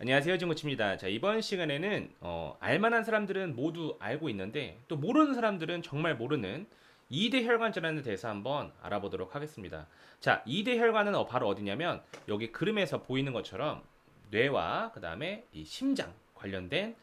안녕하세요, 진구치입니다. 자, 이번 시간에는 알만한 사람들은 모두 알고 있는데 또 모르는 사람들은 정말 모르는 2대 혈관 질환에 대해서 한번 알아보도록 하겠습니다. 자, 2대 혈관은 바로 어디냐면 여기 그림에서 보이는 것처럼 뇌와 그다음에 이 심장 관련된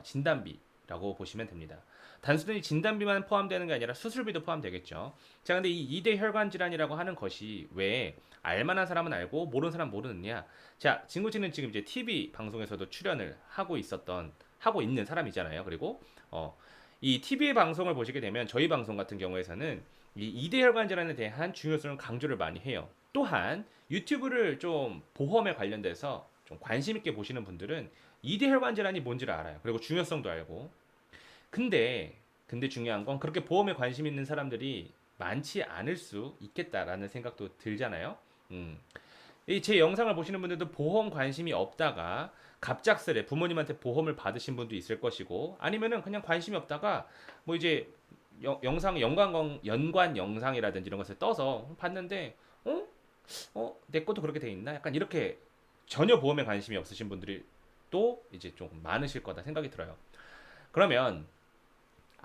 진단비라고 보시면 됩니다. 단순히 진단비만 포함되는 게 아니라 수술비도 포함되겠죠. 자, 근데 이 2대 혈관 질환이라고 하는 것이 왜 알만한 사람은 알고 모르는 사람 모르느냐? 자, 진구씨는 지금 이제 TV 방송에서도 출연을 하고 있는 사람이잖아요. 그리고 이 TV 방송을 보시게 되면 저희 방송 같은 경우에서는 이 이대 혈관 질환에 대한 중요성을 강조를 많이 해요. 또한 유튜브를 좀 보험에 관련돼서 좀 관심 있게 보시는 분들은 이대 혈관 질환이 뭔지를 알아요. 그리고 중요성도 알고. 근데 중요한 건 그렇게 보험에 관심 있는 사람들이 많지 않을 수 있겠다라는 생각도 들잖아요. 음. 이 제 영상을 보시는 분들도 보험 관심이 없다가 갑작스레 부모님한테 보험을 받으신 분도 있을 것이고 아니면은 그냥 관심이 없다가 뭐 이제 영상 연관 영상이라든지 이런 것을 떠서 봤는데 어? 내 것도 그렇게 돼 있나? 약간 이렇게 전혀 보험에 관심이 없으신 분들이 또 이제 좀 많으실 거다 생각이 들어요. 그러면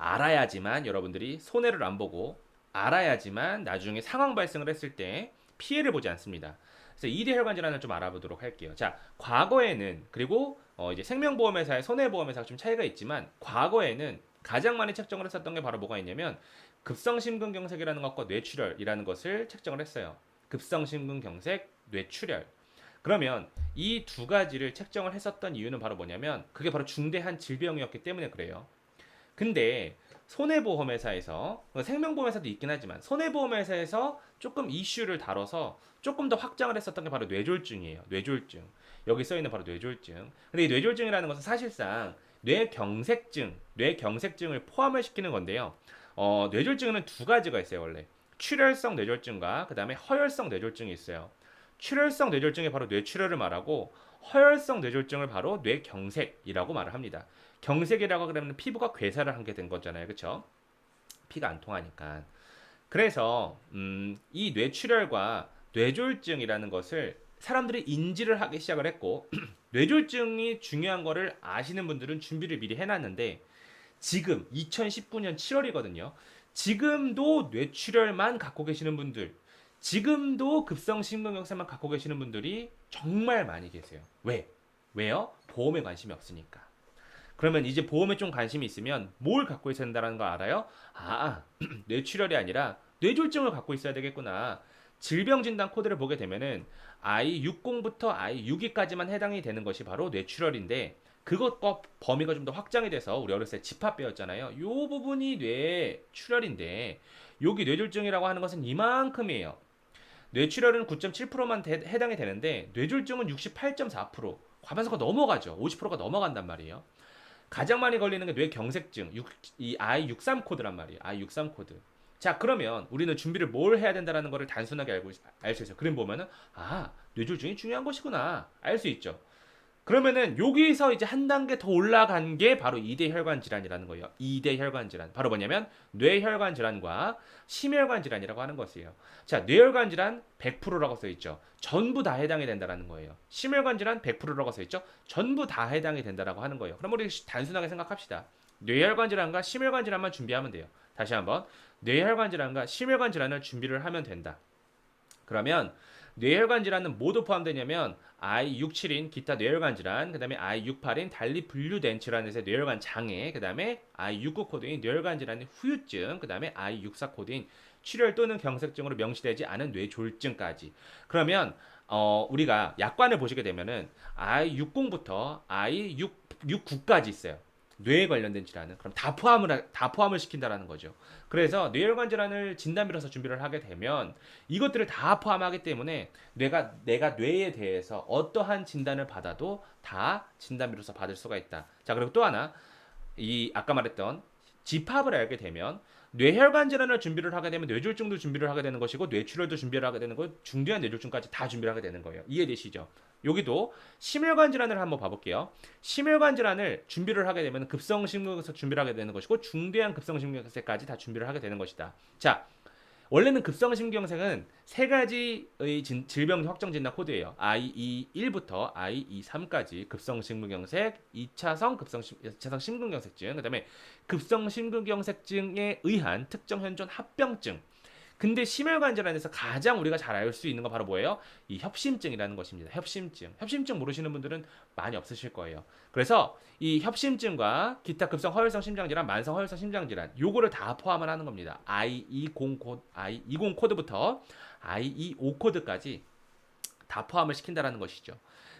알아야지만 여러분들이 손해를 안 보고 알아야지만 나중에 상황 발생을 했을 때 피해를 보지 않습니다. 그래서 2대 혈관 질환을 좀 알아보도록 할게요. 자, 과거에는 그리고 이제 생명보험회사의 손해보험회사가 좀 차이가 있지만 과거에는 가장 많이 책정을 했었던 게 바로 뭐가 있냐면 급성심근경색이라는 것과 뇌출혈이라는 것을 책정을 했어요. 급성심근경색, 뇌출혈. 그러면 이 두 가지를 책정을 했었던 이유는 바로 뭐냐면 그게 바로 중대한 질병이었기 때문에 그래요. 근데 손해보험회사에서 생명보험회사도 있긴 하지만 손해보험회사에서 조금 이슈를 다뤄서 조금 더 확장을 했었던 게 바로 뇌졸중이에요. 뇌졸중. 여기 써 있는 바로 뇌졸중. 근데 이 뇌졸중이라는 것은 사실상 뇌경색증을 포함을 시키는 건데요. 뇌졸중은 두 가지가 있어요, 원래. 출혈성 뇌졸중과 그다음에 허혈성 뇌졸중이 있어요. 출혈성 뇌졸중이 바로 뇌출혈을 말하고 허혈성 뇌졸중을 바로 뇌경색이라고 말을 합니다. 경색이라고 그러면 피부가 괴사를 하게 된 거잖아요. 그렇죠? 피가 안 통하니까. 그래서 이 뇌출혈과 뇌졸중이라는 것을 사람들이 인지를 하기 시작을 했고 뇌졸중이 중요한 거를 아시는 분들은 준비를 미리 해놨는데 지금 2019년 7월이거든요. 지금도 뇌출혈만 갖고 계시는 분들, 지금도 급성심근경색만 갖고 계시는 분들이 정말 많이 계세요. 왜? 왜요? 보험에 관심이 없으니까. 그러면 이제 보험에 좀 관심이 있으면 뭘 갖고 있어야 된다는 걸 알아요? 뇌출혈이 아니라 뇌졸중을 갖고 있어야 되겠구나. 질병 진단 코드를 보게 되면은 I60부터 I62까지만 해당이 되는 것이 바로 뇌출혈인데 그것과 범위가 좀 더 확장이 돼서 우리 어렸을 때 집합 배웠잖아요. 요 부분이 뇌출혈인데 여기 뇌졸중이라고 하는 것은 이만큼이에요. 뇌출혈은 9.7%만 해당이 되는데 뇌졸중은 68.4%. 과반수가 넘어가죠. 50%가 넘어간단 말이에요. 가장 많이 걸리는 게 뇌경색증, 이 I63 코드란 말이에요. I63 코드. 자, 그러면 우리는 준비를 뭘 해야 된다라는 거를 단순하게 알 수 있어요. 그림 보면은 뇌졸중이 중요한 것이구나. 알 수 있죠. 그러면은 여기서 이제 한 단계 더 올라간 게 바로 2대 혈관 질환이라는 거예요. 2대 혈관 질환. 바로 뭐냐면 뇌혈관 질환과 심혈관 질환이라고 하는 것이에요. 자, 뇌혈관 질환 100%라고 써 있죠. 전부 다 해당이 된다라는 거예요. 심혈관 질환 100%라고 써 있죠. 전부 다 해당이 된다라고 하는 거예요. 그럼 우리 단순하게 생각합시다. 뇌혈관 질환과 심혈관 질환만 준비하면 돼요. 다시 한번 뇌혈관 질환과 심혈관 질환을 준비를 하면 된다. 그러면 뇌혈관 질환은 모두 포함되냐면 I67인 기타 뇌혈관 질환, 그다음에 I68인 달리 분류된 질환에서 뇌혈관 장애, 그다음에 I69 코드인 뇌혈관 질환의 후유증, 그다음에 I64 코드인 출혈 또는 경색증으로 명시되지 않은 뇌졸중까지. 그러면 우리가 약관을 보시게 되면은 I60부터 I69까지 있어요. 뇌에 관련된 질환은 그럼 다 포함을 시킨다라는 거죠. 그래서 뇌혈관 질환을 진단비로서 준비를 하게 되면 이것들을 다 포함하기 때문에 내가 뇌에 대해서 어떠한 진단을 받아도 다 진단비로서 받을 수가 있다. 자, 그리고 또 하나 이 아까 말했던 집합을 알게 되면 뇌혈관 질환을 준비를 하게 되면 뇌졸중도 준비를 하게 되는 것이고 뇌출혈도 준비를 하게 되는 거 중대한 뇌졸중까지 다 준비를 하게 되는 거예요. 이해되시죠? 여기도 심혈관 질환을 한번 봐볼게요. 심혈관 질환을 준비를 하게 되면 급성심근경색 준비를 하게 되는 것이고 중대한 급성심근경색까지 다 준비를 하게 되는 것이다. 자, 원래는 급성심경색은 세 가지의 질병 확정 진단 코드예요. IE1부터 IE3까지 급성심근경색, 2차성 급성차성 심근경색증, 그다음에 급성심근경색증에 의한 특정 현존 합병증. 근데 심혈관 질환에서 가장 우리가 잘 알 수 있는 거 바로 뭐예요? 이 협심증이라는 것입니다. 협심증. 협심증 모르시는 분들은 많이 없으실 거예요. 그래서 이 협심증과 기타 급성 허혈성 심장질환, 만성 허혈성 심장질환 요거를 다 포함을 하는 겁니다. I20 코드부터 I25 코드까지 다 포함을 시킨다라는 것이죠.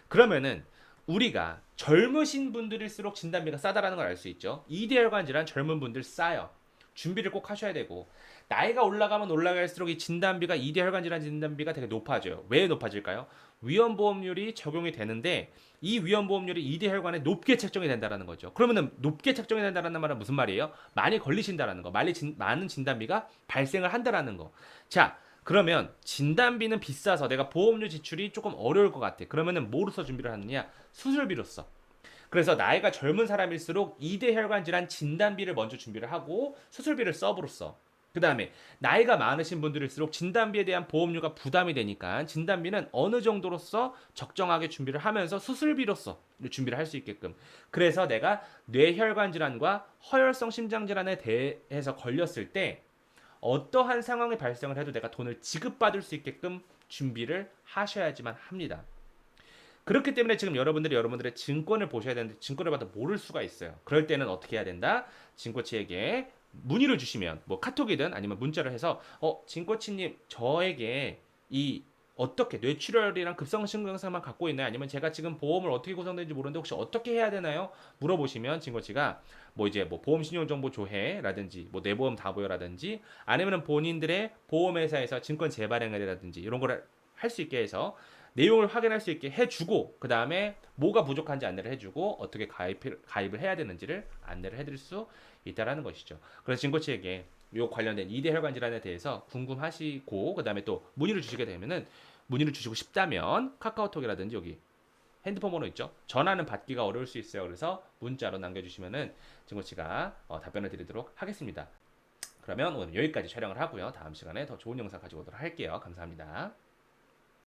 그러면은 우리가 젊으신 분들일수록 진단비가 싸다라는 걸 알 수 있죠. 이대혈관 질환 젊은 분들 싸요. 준비를 꼭 하셔야 되고 나이가 올라가면 올라갈수록 이 진단비가 이대혈관 질환 진단비가 되게 높아져요. 왜 높아질까요? 위험보험률이 적용이 되는데 이 위험보험률이 이대혈관에 높게 책정이 된다는 거죠. 그러면은 높게 책정이 된다는 말은 무슨 말이에요? 많이 걸리신다라는 거, 많은 진단비가 발생을 한다라는 거. 자, 그러면 진단비는 비싸서 내가 보험료 지출이 조금 어려울 것 같아. 그러면은 뭐로서 준비를 하느냐? 수술비로서. 그래서 나이가 젊은 사람일수록 2대 혈관 질환 진단비를 먼저 준비를 하고 수술비를 서브로 써. 그 다음에 나이가 많으신 분들일수록 진단비에 대한 보험료가 부담이 되니까 진단비는 어느 정도로서 적정하게 준비를 하면서 수술비로서 준비를 할 수 있게끔. 그래서 내가 뇌혈관 질환과 허혈성 심장 질환에 대해서 걸렸을 때 어떠한 상황이 발생을 해도 내가 돈을 지급받을 수 있게끔 준비를 하셔야지만 합니다. 그렇기 때문에 지금 여러분들의 증권을 보셔야 되는데 증권을 봐도 모를 수가 있어요. 그럴 때는 어떻게 해야 된다? 진코치에게 문의를 주시면 뭐 카톡이든 아니면 문자를 해서 진코치님 저에게 이 어떻게 뇌출혈이랑 급성심근경색만 갖고 있나요? 아니면 제가 지금 보험을 어떻게 구성되는지 모르는데 혹시 어떻게 해야 되나요? 물어보시면 진코치가 뭐 이제 뭐 보험 신용 정보 조회라든지 뭐 내보험 다보여라든지 아니면은 본인들의 보험회사에서 증권 재발행이라든지 이런 거를 할 수 있게 해서 내용을 확인할 수 있게 해주고 그 다음에 뭐가 부족한지 안내를 해주고 어떻게 가입을 해야 되는지를 안내를 해드릴 수 있다라는 것이죠. 그래서 진코치에게 요 관련된 2대 혈관 질환에 대해서 궁금하시고 그 다음에 또 문의를 주시게 되면은 문의를 주시고 싶다면 카카오톡이라든지 여기 핸드폰 번호 있죠. 전화는 받기가 어려울 수 있어요. 그래서 문자로 남겨주시면은 진코치가 답변을 드리도록 하겠습니다. 그러면 오늘 여기까지 촬영을 하고요. 다음 시간에 더 좋은 영상 가지고 오도록 할게요. 감사합니다.